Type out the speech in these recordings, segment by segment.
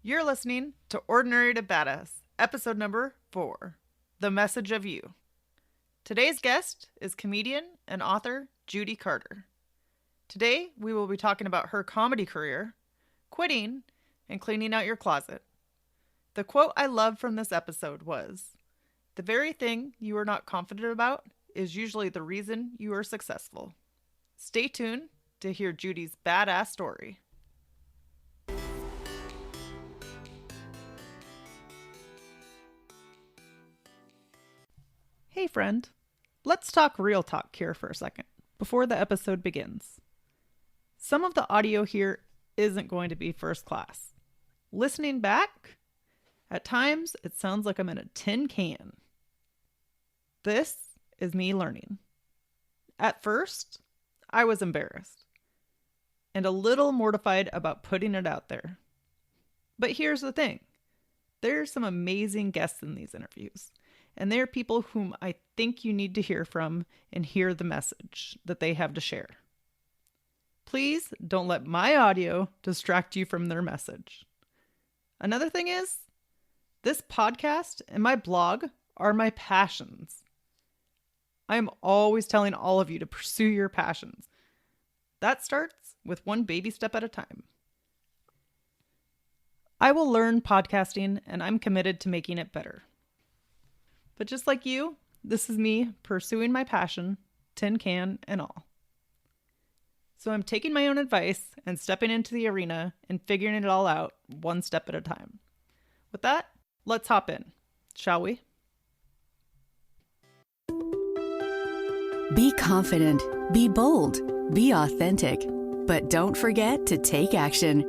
You're listening to Ordinary to Badass, episode number 4, The Message of You. Today's guest is comedian and author Judy Carter. Today, we will be talking about her comedy career, quitting, and cleaning out your closet. The quote I loved from this episode was, "The very thing you are not confident about is usually the reason you are successful." Stay tuned to hear Judy's badass story. Hey friend, let's talk real talk here for a second, before the episode begins. Some of the audio here isn't going to be first class. Listening back, at times it sounds like I'm in a tin can. This is me learning. At first, I was embarrassed and a little mortified about putting it out there. But here's the thing. There's some amazing guests in these interviews. And they're people whom I think you need to hear from and hear the message that they have to share. Please don't let my audio distract you from their message. Another thing is, this podcast and my blog are my passions. I am always telling all of you to pursue your passions. That starts with one baby step at a time. I will learn podcasting and I'm committed to making it better. But just like you, this is me pursuing my passion, tin can and all. So I'm taking my own advice and stepping into the arena and figuring it all out one step at a time. With that, let's hop in, shall we? Be confident, be bold, be authentic, but don't forget to take action.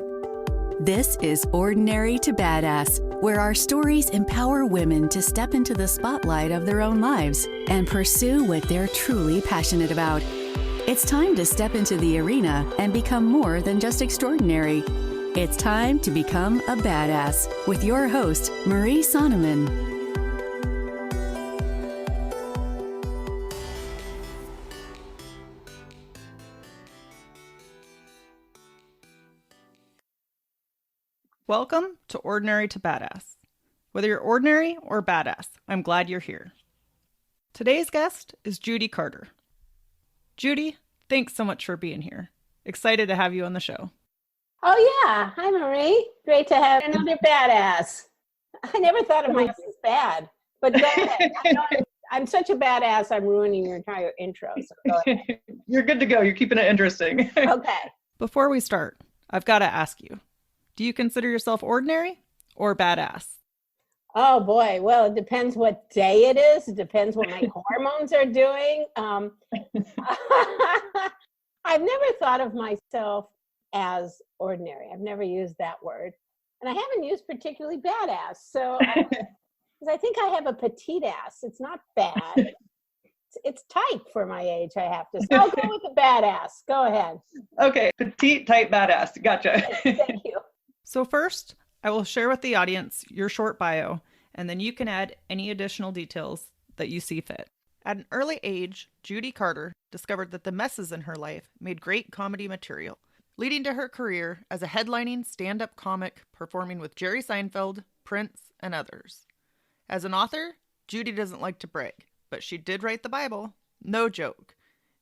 This is Ordinary to Badass, where our stories empower women to step into the spotlight of their own lives and pursue what they're truly passionate about. It's time to step into the arena and become more than just extraordinary. It's time to become a badass with your host, Marie Sonneman. Welcome to Ordinary to Badass. Whether you're ordinary or badass, I'm glad you're here. Today's guest is Judy Carter. Judy, thanks so much for being here. Excited to have you on the show. Oh yeah, hi Marie. Great to have another badass. I never thought of myself as bad, but go ahead. I'm such a badass, I'm ruining your entire intro, so go ahead. You're good to go. You're keeping it interesting. Okay. Before we start, I've got to ask you, do you consider yourself ordinary or badass? Oh boy, well, it depends what day it is. It depends what my hormones are doing. I've never thought of myself as ordinary. I've never used that word. And I haven't used particularly badass. So, because I think I have a petite ass. It's not bad. It's tight for my age, I have to say. I'll go with the badass. Go ahead. Okay, petite, tight, badass. Gotcha. Thank you. So first, I will share with the audience your short bio, and then you can add any additional details that you see fit. At an early age, Judy Carter discovered that the messes in her life made great comedy material, leading to her career as a headlining stand-up comic performing with Jerry Seinfeld, Prince, and others. As an author, Judy doesn't like to brag, but she did write the Bible. No joke.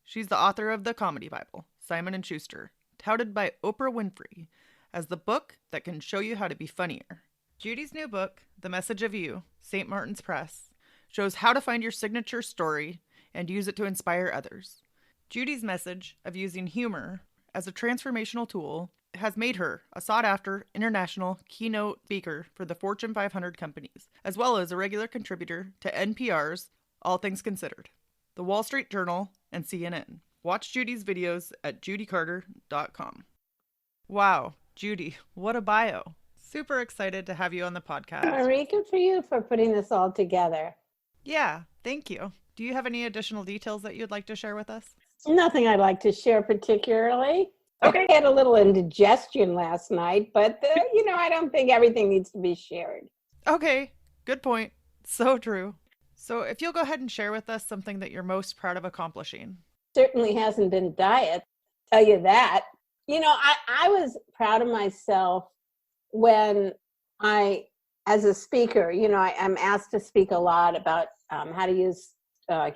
She's the author of the Comedy Bible, Simon & Schuster, touted by Oprah Winfrey as the book that can show you how to be funnier. Judy's new book, The Message of You, St. Martin's Press, shows how to find your signature story and use it to inspire others. Judy's message of using humor as a transformational tool has made her a sought-after international keynote speaker for the Fortune 500 companies, as well as a regular contributor to NPR's All Things Considered, The Wall Street Journal, and CNN. Watch Judy's videos at judycarter.com. Wow, Judy, what a bio. Super excited to have you on the podcast. Marie, good for you for putting this all together. Yeah, thank you. Do you have any additional details that you'd like to share with us? Nothing I'd like to share particularly. Okay. I had a little indigestion last night, but I don't think everything needs to be shared. Okay, good point. So true. So if you'll go ahead and share with us something that you're most proud of accomplishing. Certainly hasn't been diet, tell you that. I was proud of myself when as a speaker, I'm asked to speak a lot about how to use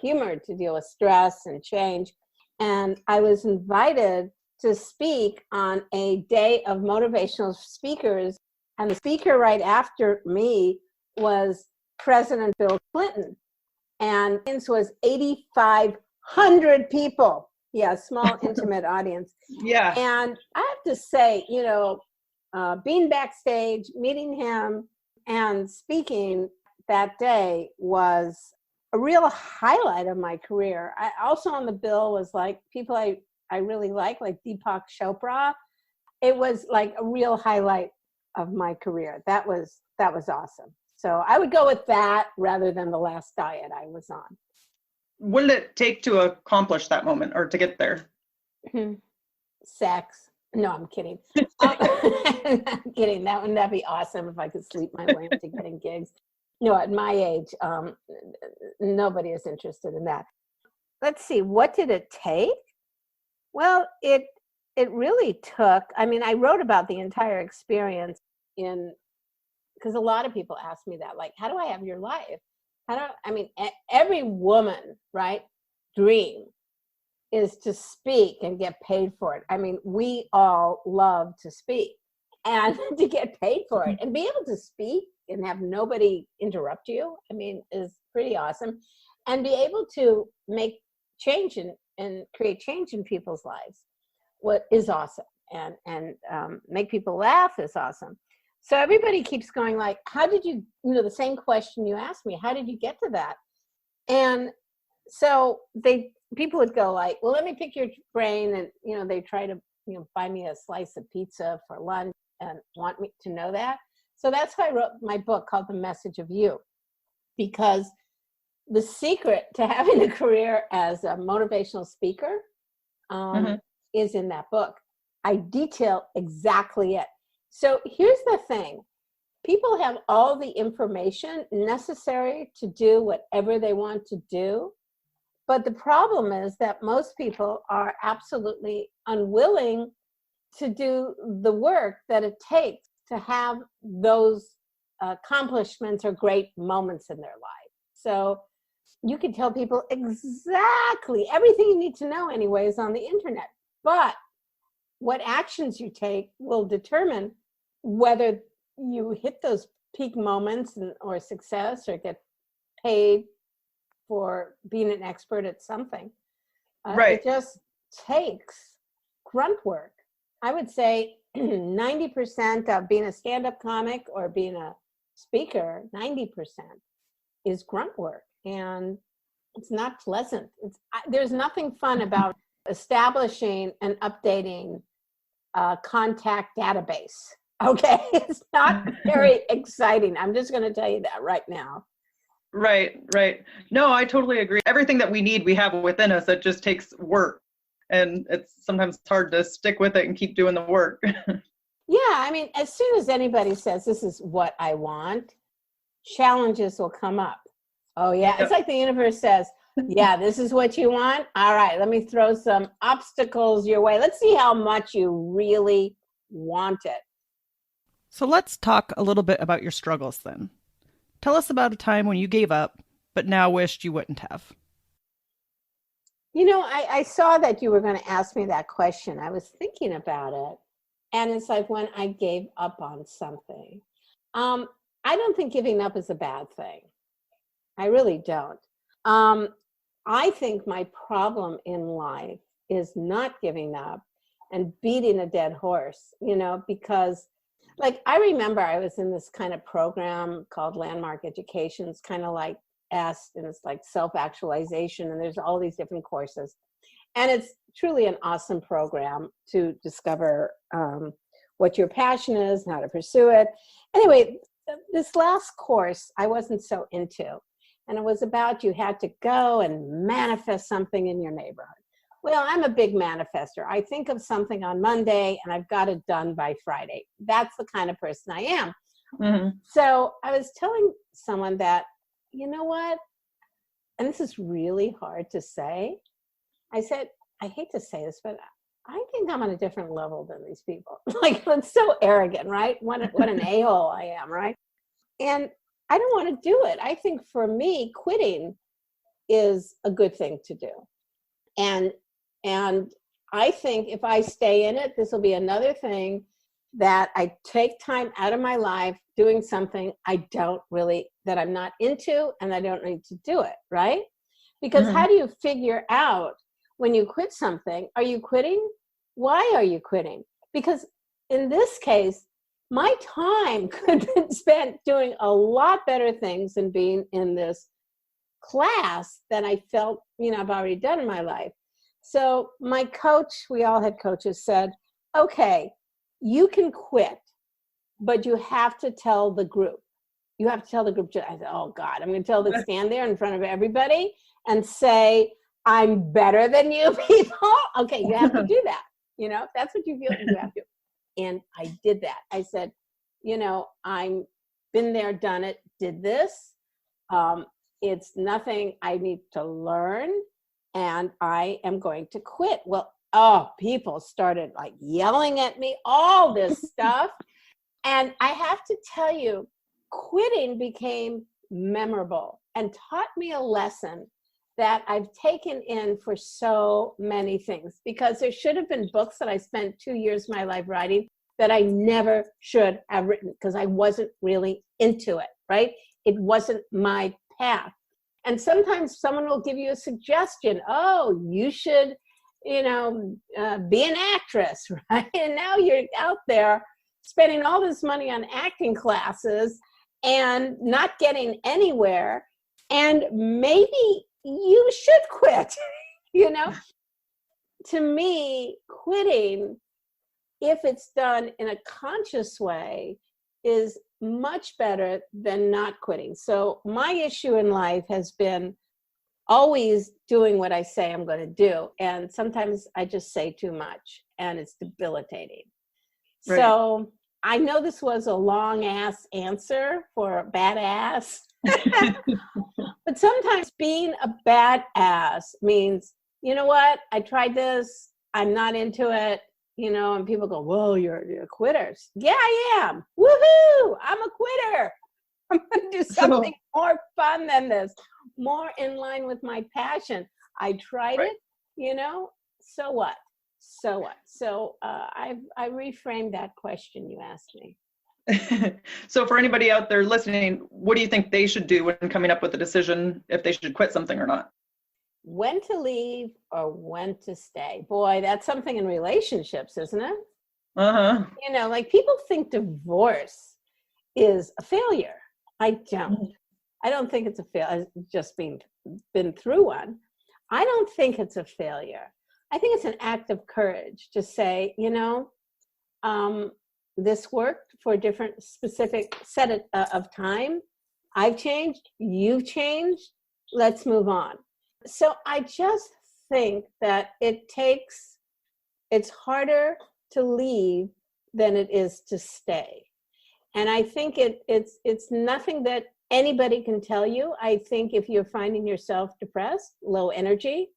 humor to deal with stress and change. And I was invited to speak on a day of motivational speakers. And the speaker right after me was President Bill Clinton. And this was 8,500 people. Yeah, small, intimate audience. Yeah. And I have to say, being backstage, meeting him, and speaking that day was a real highlight of my career. I also on the bill was like people I really like Deepak Chopra. It was like a real highlight of my career. That was awesome. So I would go with that rather than the last diet I was on. What did it take to accomplish that moment or to get there? Sex. No, I'm kidding. I'm kidding. Wouldn't that be awesome if I could sleep my way into getting gigs? No, at my age, nobody is interested in that. Let's see, what did it take? Well, it really took, I wrote about the entire experience because a lot of people ask me that, like, how do I have your life? Every woman, right, dream is to speak and get paid for it. We all love to speak and to get paid for it and be able to speak and have nobody interrupt you, is pretty awesome. And be able to make change and create change in people's lives, what is awesome. And make people laugh is awesome. So everybody keeps going like, how did you, the same question you asked me, how did you get to that? And so people would go like, well, let me pick your brain. And, they try to, buy me a slice of pizza for lunch and want me to know that. So that's why I wrote my book called The Message of You, because the secret to having a career as a motivational speaker is in that book. I detail exactly it. So here's the thing. People have all the information necessary to do whatever they want to do. But the problem is that most people are absolutely unwilling to do the work that it takes to have those accomplishments or great moments in their life. So you can tell people exactly everything you need to know anyway is on the internet. But what actions you take will determine whether you hit those peak moments or success or get paid for being an expert at something. Right. It just takes grunt work. I would say 90% of being a stand-up comic or being a speaker, 90% is grunt work. And it's not pleasant. There's nothing fun about establishing and updating a contact database. Okay, it's not very exciting. I'm just going to tell you that right now. Right. No, I totally agree. Everything that we need, we have within us. It just takes work. And it's sometimes hard to stick with it and keep doing the work. Yeah, as soon as anybody says, this is what I want, challenges will come up. Oh, yeah. It's like the universe says, yeah, this is what you want. All right, let me throw some obstacles your way. Let's see how much you really want it. So let's talk a little bit about your struggles then. Tell us about a time when you gave up, but now wished you wouldn't have. I saw that you were going to ask me that question. I was thinking about it. And it's like when I gave up on something. I don't think giving up is a bad thing. I really don't. I think my problem in life is not giving up and beating a dead horse, because like I remember I was in this kind of program called Landmark Education. It's kind of like EST, and it's like self-actualization, and there's all these different courses. And it's truly an awesome program to discover what your passion is and how to pursue it. Anyway, this last course I wasn't so into. And it was about you had to go and manifest something in your neighborhood. Well, I'm a big manifester. I think of something on Monday and I've got it done by Friday. That's the kind of person I am. Mm-hmm. So I was telling someone that, you know what? And this is really hard to say. I said, I hate to say this, but I think I'm on a different level than these people. Like, it's so arrogant, right? What an a-hole I am, right? And I don't want to do it. I think for me, quitting is a good thing to do. And I think if I stay in it, this will be another thing that I take time out of my life doing something that I'm not into, and I don't need to do it, right? Because how do you figure out when you quit something? Are you quitting? Why are you quitting? Because in this case, my time could have been spent doing a lot better things than being in this class that I felt, I've already done in my life. So my coach, we all had coaches, said, okay, you can quit, but you have to tell the group. You have to tell the group. I said, oh God, I'm going to stand there in front of everybody and say, I'm better than you people. Okay, you have to do that. If that's what you feel, you have to. And I did that. I said, I'm been there, done it, did this. It's nothing I need to learn, and I am going to quit. Well, people started like yelling at me, all this stuff. And I have to tell you, quitting became memorable and taught me a lesson that I've taken in for so many things, because there should have been books that I spent 2 years of my life writing that I never should have written because I wasn't really into it, right? It wasn't my path. And sometimes someone will give you a suggestion. Oh, you should, be an actress, right? And now you're out there spending all this money on acting classes and not getting anywhere. And maybe you should quit, To me, quitting, if it's done in a conscious way, is much better than not quitting. So my issue in life has been always doing what I say I'm going to do. And sometimes I just say too much and it's debilitating. Right. So I know this was a long ass answer for a badass. But sometimes being a badass means, you know what, I tried this, I'm not into it, and people go, whoa, you're a quitter. Yeah, I am. Woohoo, I'm a quitter. I'm going to do something more fun than this, more in line with my passion. I tried it, so what? So what? So I reframed that question you asked me. So for anybody out there listening, what do you think they should do when coming up with a decision if they should quit something or not? When to leave or when to stay? Boy, that's something in relationships, isn't it? Uh-huh. Like people think divorce is a failure. I don't. I don't think it's a failure. I've just been through one. I don't think it's a failure. I think it's an act of courage to say, this worked for a different specific set of time. I've changed. You've changed. Let's move on. So I just think that it's harder to leave than it is to stay. And I think it's nothing that anybody can tell you. I think if you're finding yourself depressed, low energy,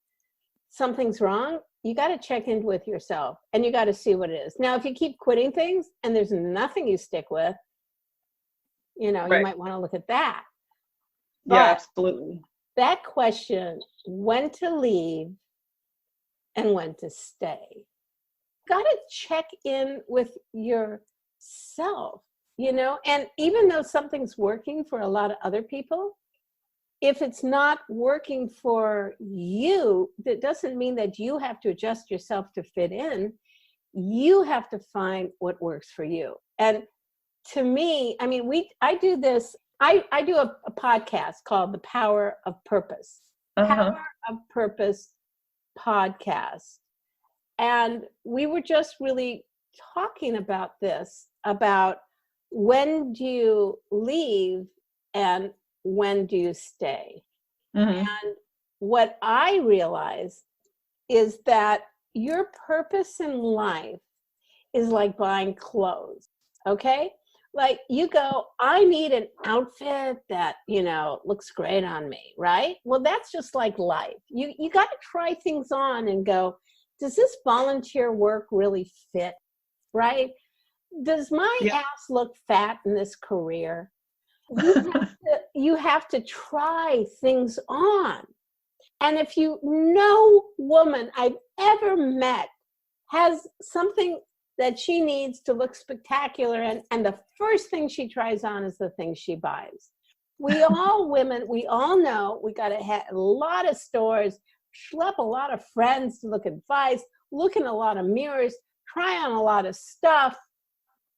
something's wrong, you got to check in with yourself and you got to see what it is. Now, if you keep quitting things and there's nothing you stick with, you might want to look at that. But yeah, absolutely. That question, when to leave and when to stay, got to check in with yourself, and even though something's working for a lot of other people, if it's not working for you, that doesn't mean that you have to adjust yourself to fit in. You have to find what works for you. And to me, I do this. I do a podcast called The Power of Purpose. Power of Purpose podcast. And we were just really talking about this, about when do you leave and when do you stay? And what I realize is that your purpose in life is like buying clothes, okay? Like you go, I need an outfit that, looks great on me, right? Well, that's just like life. You got to try things on and go, does this volunteer work really fit? Right? Does my Yeah. ass look fat in this career? You have to try things on. And if no woman I've ever met has something that she needs to look spectacular and the first thing she tries on is the thing she buys. We all women, we all know we got to hit a lot of stores, schlep a lot of friends to look at advice, look in a lot of mirrors, try on a lot of stuff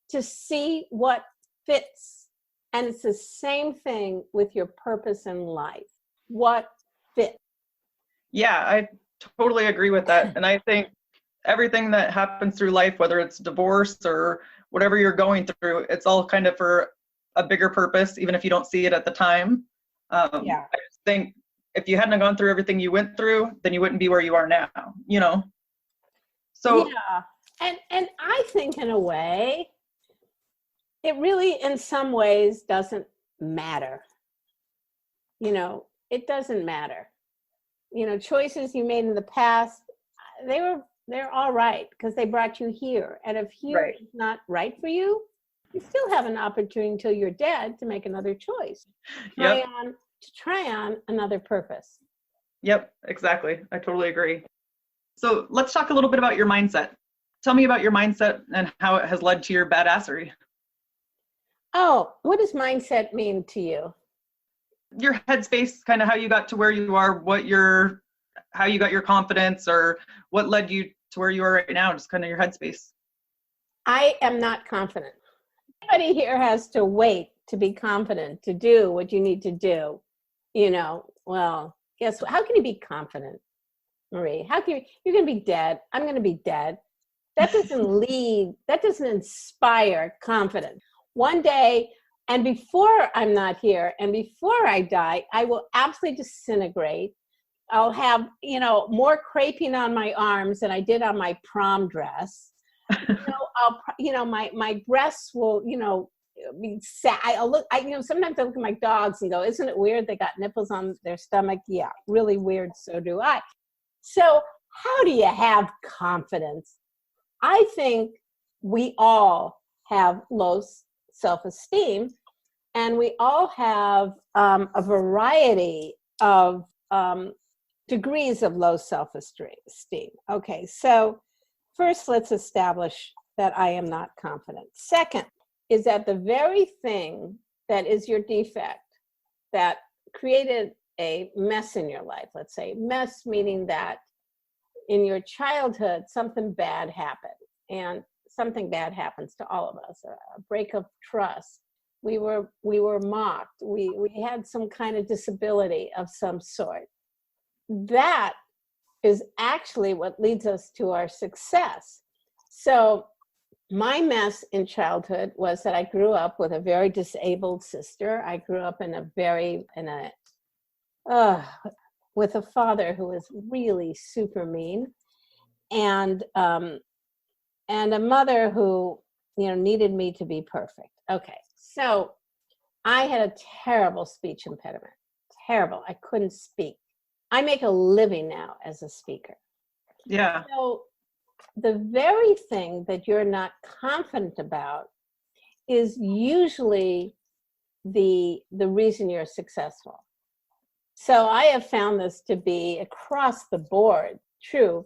to see what fits. And it's the same thing with your purpose in life. What fits? Yeah, I totally agree with that. And I think everything that happens through life, whether it's divorce or whatever you're going through, it's all kind of for a bigger purpose, even if you don't see it at the time. I just think if you hadn't gone through everything you went through, then you wouldn't be where you are now, you know? So yeah, and I think in a way, it really, in some ways, doesn't matter. You know, it doesn't matter. You know, choices you made in the past, they're all right because they brought you here. And if here is not right for you, you still have an opportunity until you're dead to make another choice. Try on another purpose. Yep, exactly. I totally agree. So let's talk a little bit about your mindset. Tell me about your mindset and how it has led to your badassery. Oh, what does mindset mean to you? Your headspace, kind of how you got to where you are, how you got your confidence, or what led you to where you are right now, just kind of your headspace. I am not confident. Everybody here has to wait to be confident, to do what you need to do. You know, well, guess what? How can you be confident, Marie? How can you're going to be dead. I'm going to be dead. That doesn't inspire confidence. One day, and before I'm not here, and before I die, I will absolutely disintegrate. I'll have, more creping on my arms than I did on my prom dress. My breasts will, be sad. Sometimes I look at my dogs and go, isn't it weird they got nipples on their stomach? Yeah, really weird. So do I. So how do you have confidence? I think we all have low self-esteem, and we all have a variety of degrees of low self-esteem. Okay, so first let's establish that I am not confident. Second is that the very thing that is your defect that created a mess in your life, let's say, mess meaning that in your childhood something bad happened, and something bad happens to all of us, a break of trust. We were mocked. We had some kind of disability of some sort. That is actually what leads us to our success. So my mess in childhood was that I grew up with a very disabled sister. I grew up with a father who was really super mean, and a mother who, needed me to be perfect. Okay, so I had a terrible speech impediment. Terrible. I couldn't speak. I make a living now as a speaker. Yeah. So the very thing that you're not confident about is usually the reason you're successful. So I have found this to be across the board true.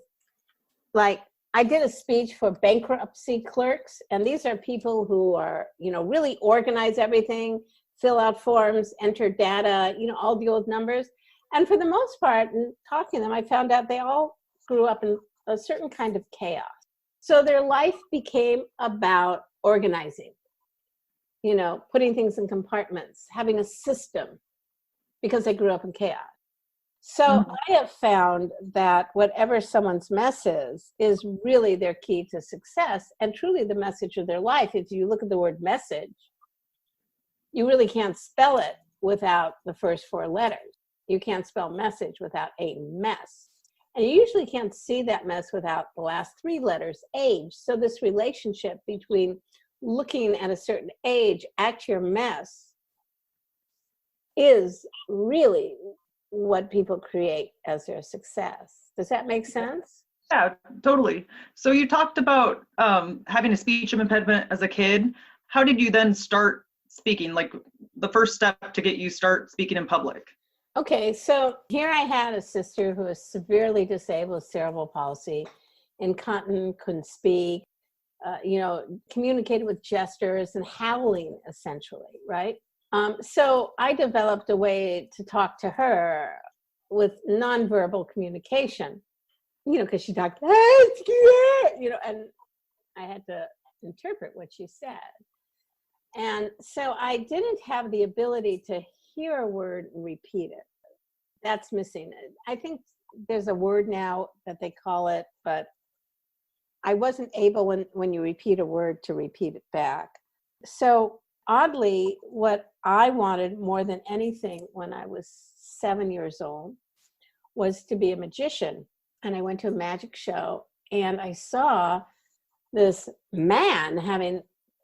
Like, I did a speech for bankruptcy clerks, and these are people who are, really organize everything, fill out forms, enter data, all deal with numbers. And for the most part, in talking to them, I found out they all grew up in a certain kind of chaos. So their life became about organizing, putting things in compartments, having a system, because they grew up in chaos. So I have found that whatever someone's mess is really their key to success, and truly the message of their life. If you look at the word message, you really can't spell it without the first four letters. You can't spell message without a mess. And you usually can't see that mess without the last three letters, age. So this relationship between looking at a certain age at your mess is really what people create as their success. Does that make sense? Yeah, totally. So you talked about having a speech impediment as a kid. How did you then start speaking? Like the first step to get you start speaking in public? Okay, so here I had a sister who was severely disabled with cerebral palsy, incontinent, couldn't speak, communicated with gestures and howling, essentially, right? So I developed a way to talk to her with nonverbal communication, because she talked, and I had to interpret what she said. And so I didn't have the ability to hear a word and repeat it. That's missing. I think there's a word now that they call it, but I wasn't able when you repeat a word to repeat it back. So oddly, what I wanted more than anything when I was 7 years old was to be a magician. And I went to a magic show and I saw this man having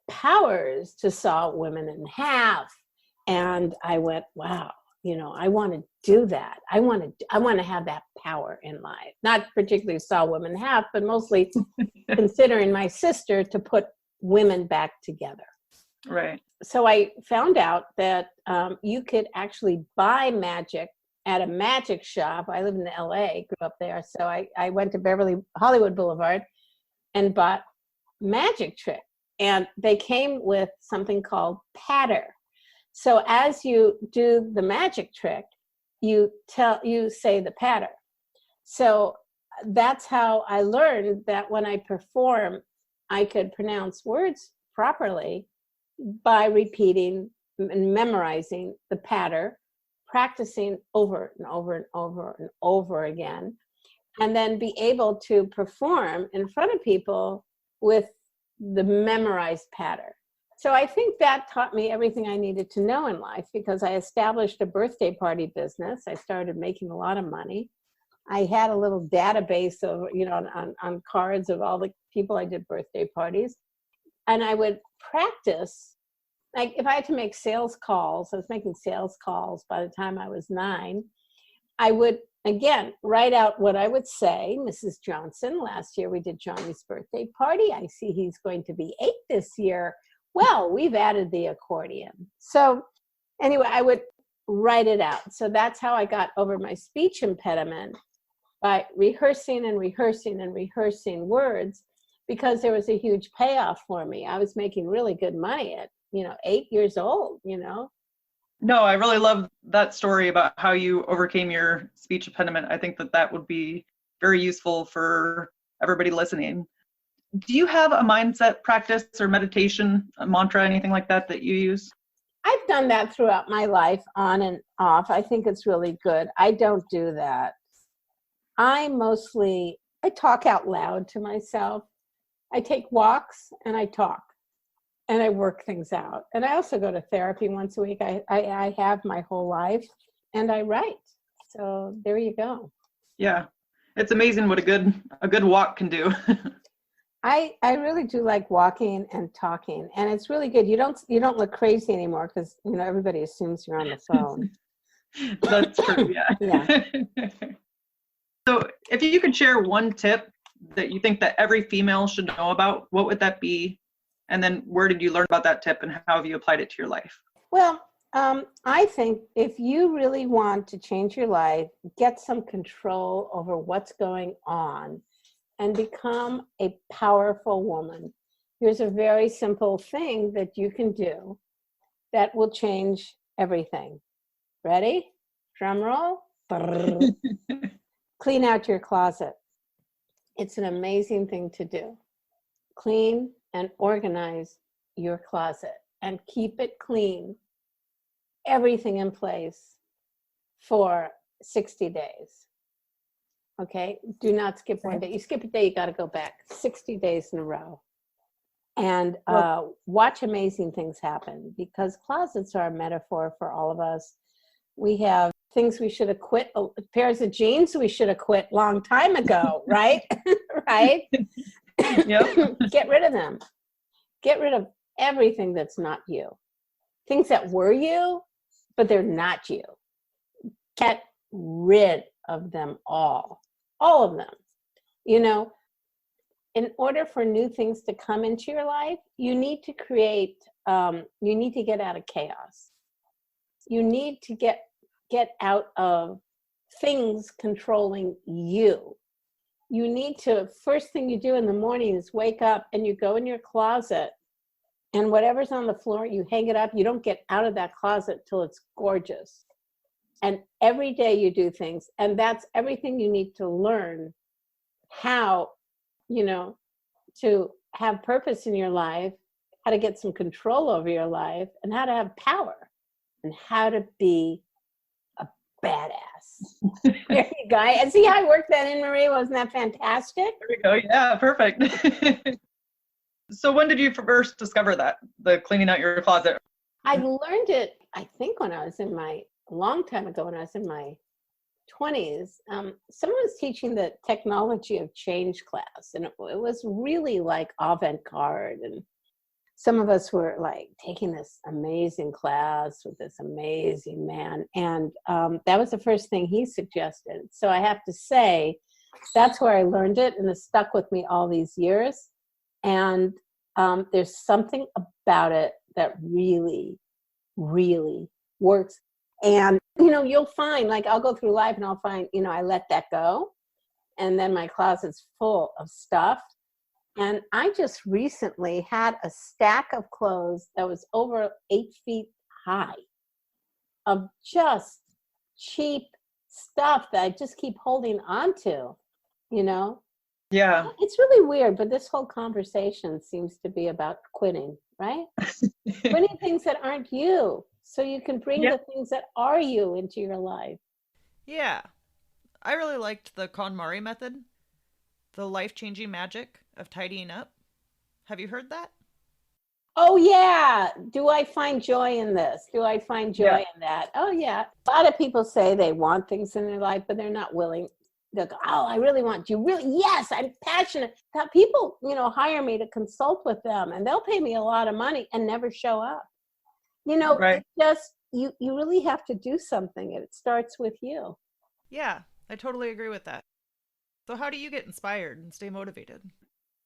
powers to saw women in half. And I went, wow, I want to do that. I want to have that power in life. Not particularly saw women in half, but mostly considering my sister to put women back together. Right. So I found out that you could actually buy magic at a magic shop. I live in LA, grew up there. So I went to Hollywood Boulevard and bought magic trick. And they came with something called patter. So as you do the magic trick, you say the patter. So that's how I learned that when I perform, I could pronounce words properly by repeating and memorizing the patter, practicing over and over and over and over again, and then be able to perform in front of people with the memorized patter. So I think that taught me everything I needed to know in life, because I established a birthday party business. I started making a lot of money. I had a little database of, on cards of all the people I did birthday parties. And I would practice, like if I had to make sales calls, I was making sales calls by the time I was 9, I would, again, write out what I would say. Mrs. Johnson, last year we did Johnny's birthday party. I see he's going to be 8 this year. Well, we've added the accordion. So anyway, I would write it out. So that's how I got over my speech impediment, by rehearsing and rehearsing and rehearsing words, because there was a huge payoff for me. I was making really good money at, 8 years old, No, I really love that story about how you overcame your speech impediment. I think that would be very useful for everybody listening. Do you have a mindset practice or meditation, a mantra, anything like that you use? I've done that throughout my life, on and off. I think it's really good. I don't do that. I talk out loud to myself. I take walks and I talk and I work things out. And I also go to therapy once a week. I have my whole life, and I write. So there you go. Yeah. It's amazing what a good walk can do. I really do like walking and talking, and it's really good. You don't look crazy anymore, because everybody assumes you're on the phone. That's true. Yeah. Yeah. So if you could share one tip that you think that every female should know about, what would that be? And then where did you learn about that tip, and how have you applied it to your life? Well, I think if you really want to change your life, get some control over what's going on, and become a powerful woman. Here's a very simple thing that you can do that will change everything. Ready? Drum roll. Clean out your closet. It's an amazing thing to do. Clean and organize your closet and keep it clean, everything in place for 60 days. Okay, do not skip one day. You skip a day, you got to go back 60 days in a row. And watch amazing things happen, because closets are a metaphor for all of us. We have things we should have quit, pairs of jeans we should have quit long time ago, right? Right? Yep. Get rid of them. Get rid of everything that's not you. Things that were you, but they're not you. Get rid of them all of them. You know, in order for new things to come into your life, you need to create, you need to get out of chaos. You need to get out of things controlling you. You need to, first thing you do in the morning is wake up and you go in your closet, and whatever's on the floor, you hang it up. You don't get out of that closet till it's gorgeous. And every day you do things, and that's everything you need to learn how, you know, to have purpose in your life, how to get some control over your life, and how to have power, and how to be a badass. There you go. And see how I worked that in, Marie? Wasn't that fantastic? There we go. Yeah, perfect. So when did you first discover that, the cleaning out your closet? I learned it, I think, when I was in my, a long time ago, when I was in my 20s. Someone was teaching the technology of change class, and it was really like avant-garde, and some of us were like taking this amazing class with this amazing man, and that was the first thing he suggested. So I have to say, that's where I learned it, and it stuck with me all these years. And there's something about it that really, really works. And, you know, you'll find, like, I'll go through life and I'll find, you know, I let that go. And then my closet's full of stuff. And I just recently had a stack of clothes that was over 8 feet high of just cheap stuff that I just keep holding on to, you know? Yeah. It's really weird, but this whole conversation seems to be about quitting, right? Quitting things that aren't you, so you can bring the things that are you into your life. Yeah. I really liked the KonMari method, the life-changing magic of tidying up. Have you heard that? Oh, yeah. Do I find joy in this? Do I find joy in that? Oh, yeah. A lot of people say they want things in their life, but they're not willing. They'll go, oh, I really want you. Really? Yes, I'm passionate. That people, you know, hire me to consult with them, and they'll pay me a lot of money and never show up. You know, Right. It just, you really have to do something, and it starts with you. Yeah, I totally agree with that. So how do you get inspired and stay motivated?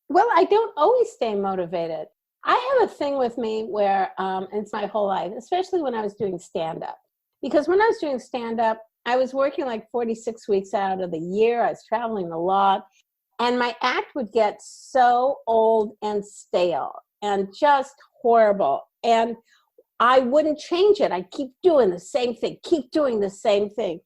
Well, I don't always stay motivated. I have a thing with me where, it's my whole life, especially when I was doing stand-up. Because when I was doing stand-up, I was working like 46 weeks out of the year. I was traveling a lot. And my act would get so old and stale and just horrible. And I wouldn't change it. I'd keep doing the same thing, keep doing the same thing.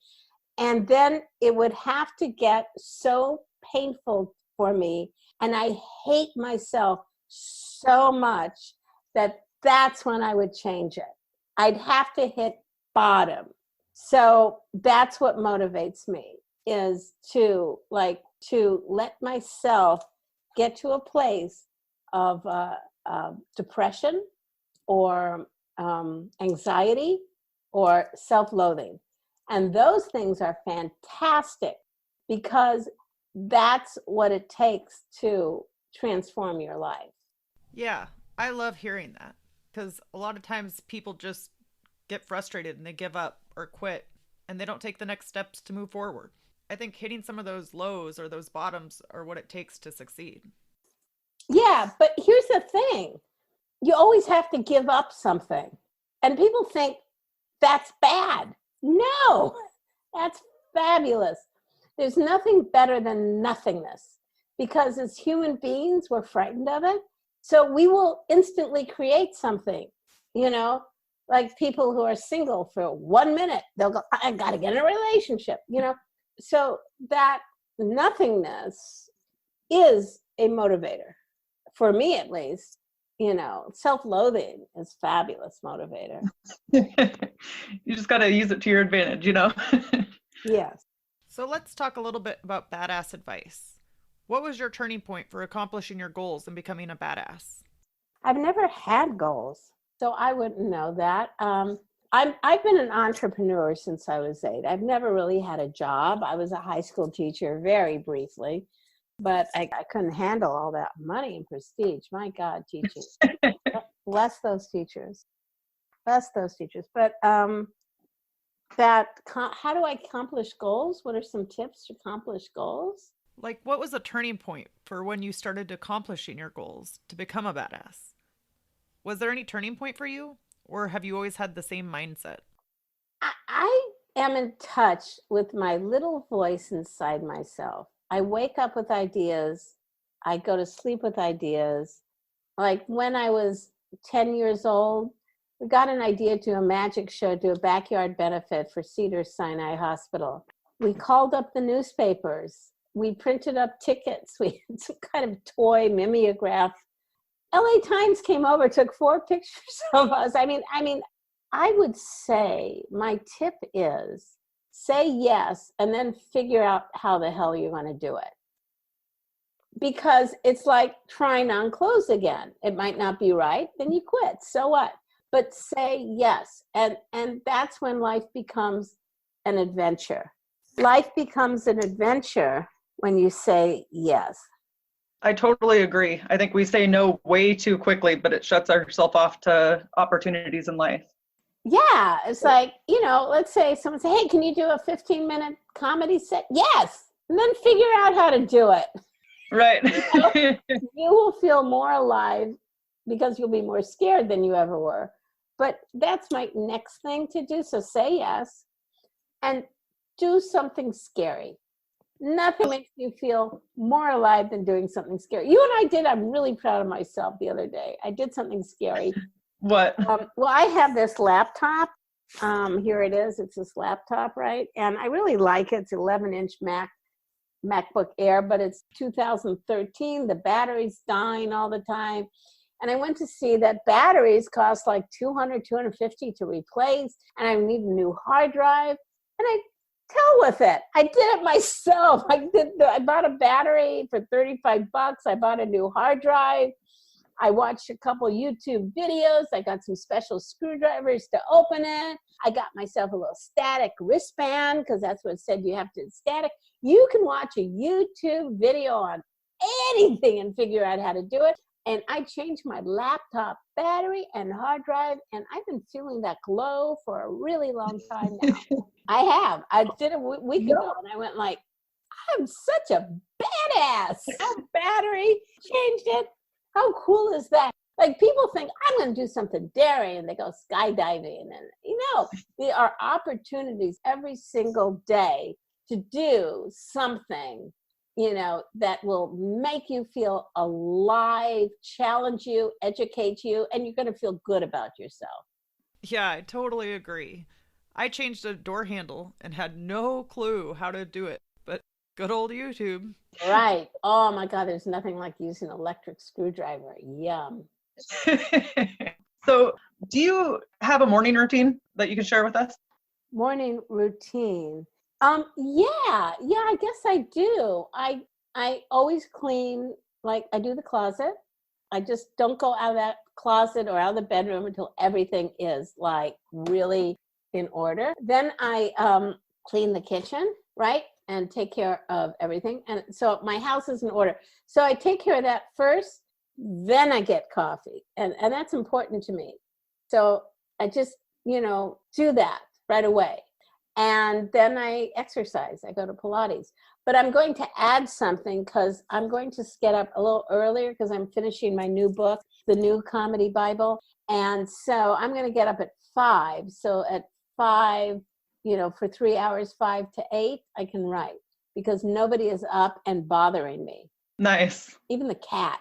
And then it would have to get so painful for me. And I hate myself so much that that's when I would change it. I'd have to hit bottom. So that's what motivates me, is to let myself get to a place of depression or anxiety or self-loathing. And those things are fantastic, because that's what it takes to transform your life. Yeah, I love hearing that, because a lot of times people just get frustrated and they give up or quit, and they don't take the next steps to move forward. I think hitting some of those lows or those bottoms are what it takes to succeed. Yeah, but here's the thing. You always have to give up something. And people think that's bad. No, that's fabulous. There's nothing better than nothingness, because as human beings, we're frightened of it. So we will instantly create something, you know, like people who are single for 1 minute, they'll go, I got to get in a relationship, you know. So that nothingness is a motivator, for me at least. You know, self-loathing is fabulous motivator. You just got to use it to your advantage, you know? Yes. So let's talk a little bit about badass advice. What was your turning point for accomplishing your goals and becoming a badass? I've never had goals, so I wouldn't know that. I've been an entrepreneur since I was 8. I've never really had a job. I was a high school teacher very briefly, but I couldn't handle all that money and prestige. My God, teaching. Bless those teachers. Bless those teachers. But how do I accomplish goals? What are some tips to accomplish goals? Like, what was a turning point for when you started accomplishing your goals to become a badass? Was there any turning point for you, or have you always had the same mindset? I am in touch with my little voice inside myself. I wake up with ideas. I go to sleep with ideas. Like when I was 10 years old, we got an idea to do a magic show, do a backyard benefit for Cedars-Sinai Hospital. We called up the newspapers. We printed up tickets. We had some kind of toy mimeograph. LA Times came over, took 4 pictures of us. I mean, I would say my tip is say yes and then figure out how the hell you're going to do it. Because it's like trying on clothes again. It might not be right, then you quit. So what? But say yes. And that's when life becomes an adventure. Life becomes an adventure when you say yes. I totally agree. I think we say no way too quickly, but it shuts ourselves off to opportunities in life. Yeah, it's like, let's say someone say, hey, can you do a 15-minute comedy set? Yes. And then figure out how to do it. Right. You will feel more alive because you'll be more scared than you ever were. But that's my next thing to do. So say yes and do something scary. Nothing makes you feel more alive than doing something scary. You and I did. I'm really proud of myself the other day. I did something scary. What? Well, I have this laptop. Here it is. It's this laptop, right? And I really like it. It's 11-inch MacBook Air, but it's 2013. The battery's dying all the time. And I went to see that batteries cost like $200, $250 to replace. And I need a new hard drive. And I hell with it. I did it myself. I bought a battery for $35. I bought a new hard drive. I watched a couple YouTube videos. I got some special screwdrivers to open it. I got myself a little static wristband because that's what it said you have to static. You can watch a YouTube video on anything and figure out how to do it. And I changed my laptop battery and hard drive, and I've been feeling that glow for a really long time now. I have. I did a week ago, and I went like, I'm such a badass. Our battery changed it. How cool is that? Like people think I'm going to do something daring and they go skydiving. And, there are opportunities every single day to do something, that will make you feel alive, challenge you, educate you, and you're going to feel good about yourself. Yeah, I totally agree. I changed a door handle and had no clue how to do it, but good old YouTube. Right. Oh my God, there's nothing like using an electric screwdriver. Yum. So do you have a morning routine that you can share with us? Morning routine. Yeah, I guess I do. I always clean, like I do the closet. I just don't go out of that closet or out of the bedroom until everything is like really in order. Then I clean the kitchen, right? And take care of everything. And so my house is in order. So I take care of that first, then I get coffee. And that's important to me. So I just, do that right away. And then I exercise. I go to Pilates. But I'm going to add something because I'm going to get up a little earlier because I'm finishing my new book, The New Comedy Bible. And so I'm going to get up at 5. So at 5, for 3 hours, 5 to 8, I can write because nobody is up and bothering me. Nice. Even the cat,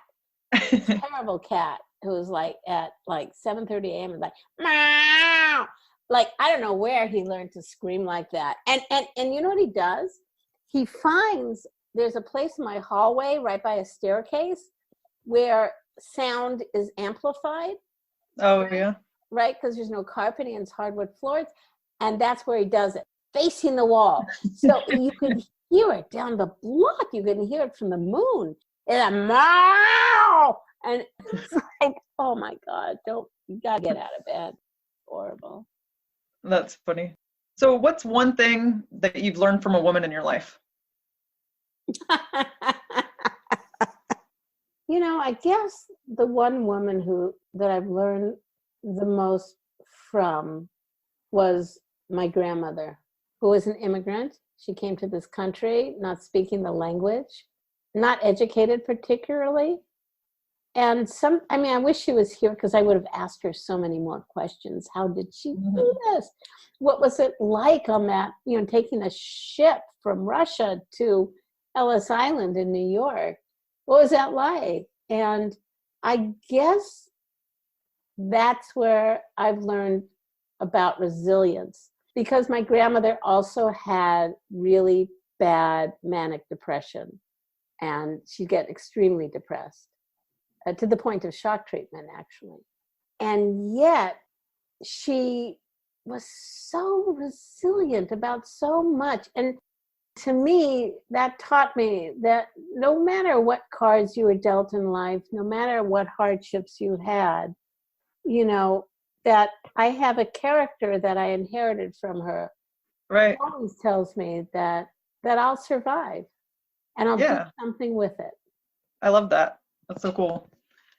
terrible cat who was like at like 7:30 a.m. and like, meow. Like, I don't know where he learned to scream like that. And you know what he does? He finds there's a place in my hallway right by a staircase where sound is amplified. Oh, yeah. Right? Because there's no carpeting and it's hardwood floors. And that's where he does it, facing the wall. So you can hear it down the block. You can hear it from the moon. It's a meow. And it's like, oh my God, you gotta get out of bed. Horrible. That's funny. So what's one thing that you've learned from a woman in your life? I guess the one woman that I've learned the most from was my grandmother, who was an immigrant. She came to this country not speaking the language, not educated particularly. And I wish she was here because I would have asked her so many more questions. How did she do this? What was it like on that, taking a ship from Russia to Ellis Island in New York? What was that like? And I guess that's where I've learned about resilience, because my grandmother also had really bad manic depression, and she'd get extremely depressed to the point of shock treatment, actually. And yet she was so resilient about so much. And to me, that taught me that no matter what cards you were dealt in life, no matter what hardships you had, that I have a character that I inherited from her. Right. It always tells me that I'll survive and I'll do something with it. I love that. That's so cool.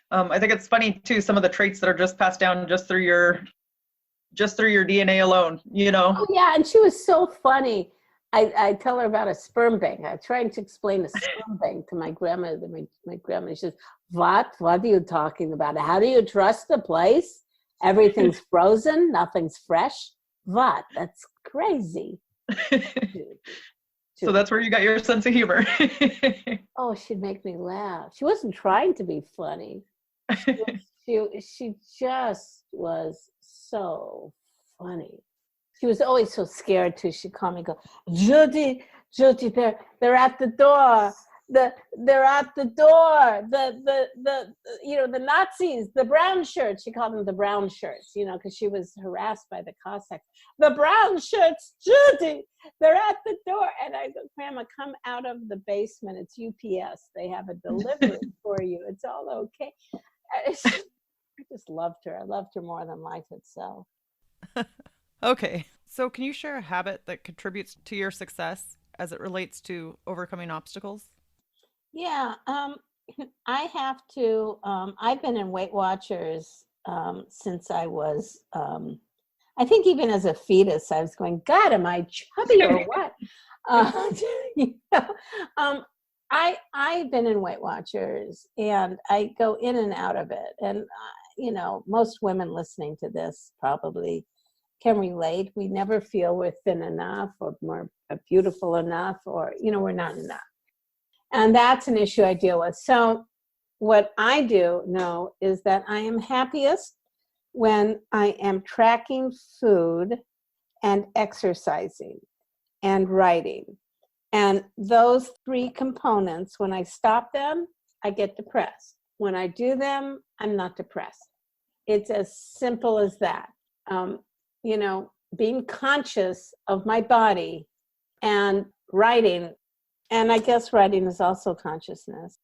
I think it's funny too, some of the traits that are just passed down just through your DNA alone, Oh yeah, and she was so funny. I tell her about a sperm bank. I tried to explain a sperm bank to my grandmother. My grandmother, she says, what are you talking about? How do you trust the place? Everything's frozen, nothing's fresh. What? That's crazy. So that's where you got your sense of humor. Oh, she'd make me laugh. She wasn't trying to be funny. She just was so funny. She was always so scared too. She'd call me and go, Judy, they're at the door. They're at the door. The Nazis, the brown shirts. She called them the brown shirts, because she was harassed by the Cossacks. The brown shirts, Judy, they're at the door. And I go, Grandma, come out of the basement. It's UPS. They have a delivery for you. It's all okay. I just loved her. I loved her more than life itself. Okay, so can you share a habit that contributes to your success as it relates to overcoming obstacles? Yeah, I have to. I've been in Weight Watchers since I was, I think even as a fetus, I was going, God, am I chubby or what? I've been in Weight Watchers, and I go in and out of it. And, most women listening to this probably can relate. We never feel we're thin enough or more beautiful enough, or, we're not enough. And that's an issue I deal with. So what I do know is that I am happiest when I am tracking food and exercising and writing. And those three components, when I stop them, I get depressed. When I do them, I'm not depressed. It's as simple as that. Being conscious of my body and writing, and I guess writing is also consciousness,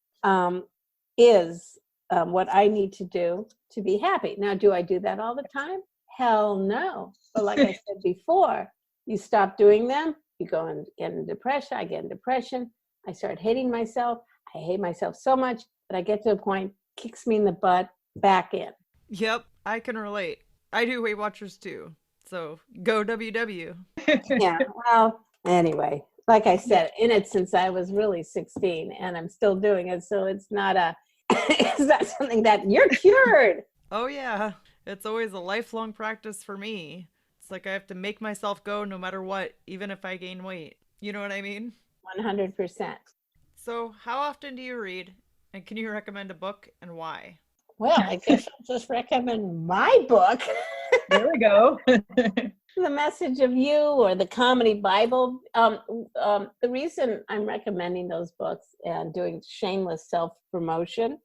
is what I need to do to be happy. Now, do I do that all the time? Hell no. But like I said before, you stop doing them, you go and get in depression. I get in depression. I start hating myself. I hate myself so much that I get to a point, kicks me in the butt, back in. Yep, I can relate. I do Weight Watchers too. So go WW. Yeah, well, anyway, like I said, in it since I was really 16, and I'm still doing it. So it's not it's not something that you're cured. Oh yeah, it's always a lifelong practice for me. It's like I have to make myself go no matter what, even if I gain weight. You know what I mean? 100%. So how often do you read? And can you recommend a book and why? Well, I guess I'll just recommend my book. There we go. The Message of You, or the Comedy Bible. The reason I'm recommending those books and doing shameless self-promotion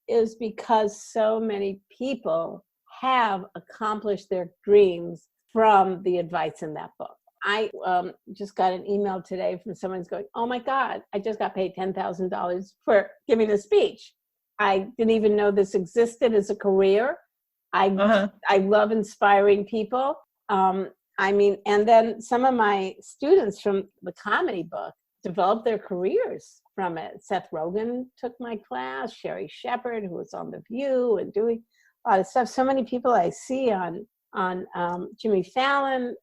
is because so many people have accomplished their dreams from the advice in that book. I just got an email today from someone who's going, oh my God, I just got paid $10,000 for giving a speech. I didn't even know this existed as a career. I love inspiring people. And then some of my students from the comedy book developed their careers from it. Seth Rogen took my class, Sherry Shepherd, who was on The View and doing a lot of stuff. So many people I see on Jimmy Fallon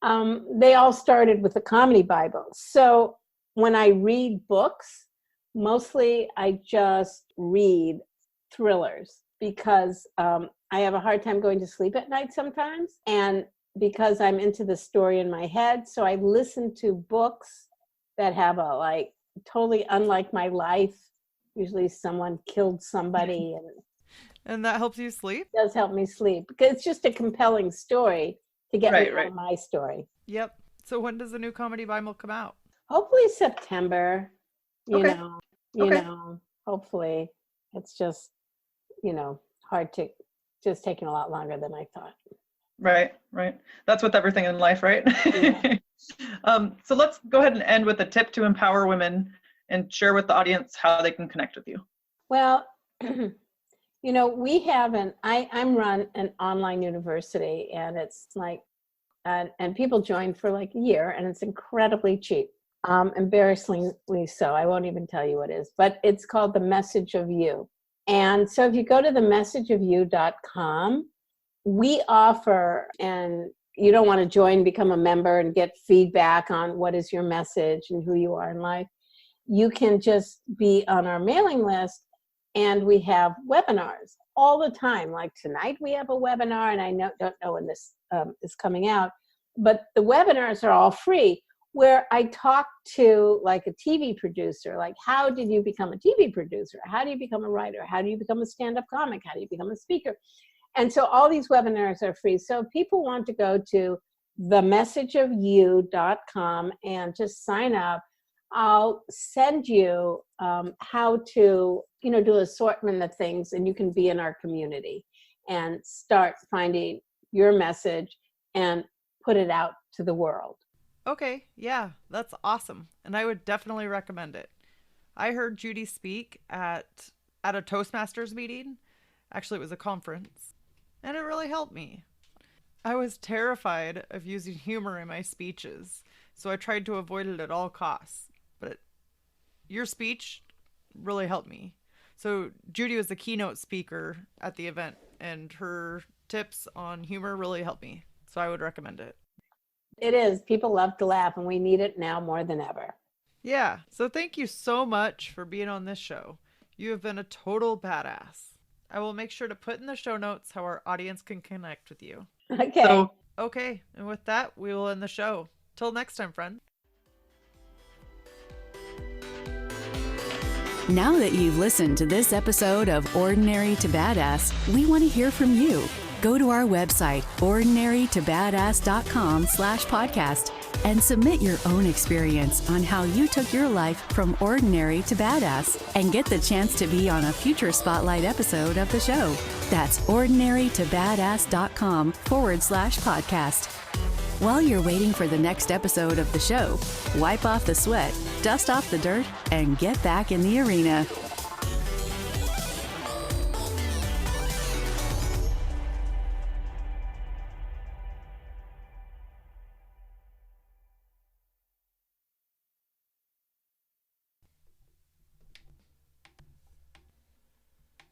They all started with the comedy Bible. So when I read books, mostly I just read thrillers because I have a hard time going to sleep at night sometimes. And because I'm into the story in my head, so I listen to books that have a totally unlike my life. Usually someone killed somebody, And that helps you sleep? Does help me sleep because it's just a compelling story to get me out of my story. Yep. So when does the new comedy Bible come out? Hopefully September, you Okay. know, hopefully. It's just, hard to, just taking a lot longer than I thought. Right. That's with everything in life, right? Yeah. So let's go ahead and end with a tip to empower women and share with the audience how they can connect with you. Well, we have I'm run an online university, and it's and people join for a year, and it's incredibly cheap. Embarrassingly so. I won't even tell you what it is, but it's called The Message of You. And so if you go to themessageofyou.com, we offer, and you don't want to join, become a member and get feedback on what is your message and who you are in life. You can just be on our mailing list, and we have webinars all the time. Like tonight we have a webinar, and I don't know when this is coming out, but the webinars are all free, where I talk to a TV producer, how did you become a TV producer? How do you become a writer? How do you become a stand-up comic? How do you become a speaker? And so all these webinars are free. So if people want to go to themessageofyou.com and just sign up, I'll send you how to, do an assortment of things, and you can be in our community and start finding your message and put it out to the world. Okay, yeah, that's awesome. And I would definitely recommend it. I heard Judy speak at a Toastmasters meeting. Actually, it was a conference, and it really helped me. I was terrified of using humor in my speeches, so I tried to avoid it at all costs. But your speech really helped me. So Judy was the keynote speaker at the event, and her tips on humor really helped me. So I would recommend it. It is. People love to laugh, and we need it now more than ever. Yeah. So thank you so much for being on this show. You have been a total badass. I will make sure to put in the show notes how our audience can connect with you. Okay. Okay. And with that, we will end the show. Till next time, friend. Now that you've listened to this episode of Ordinary to Badass, we want to hear from you. Go to our website, ordinarytobadass.com/podcast, and submit your own experience on how you took your life from ordinary to badass, and get the chance to be on a future spotlight episode of the show. That's ordinarytobadass.com/podcast. While you're waiting for the next episode of the show, wipe off the sweat, dust off the dirt, and get back in the arena.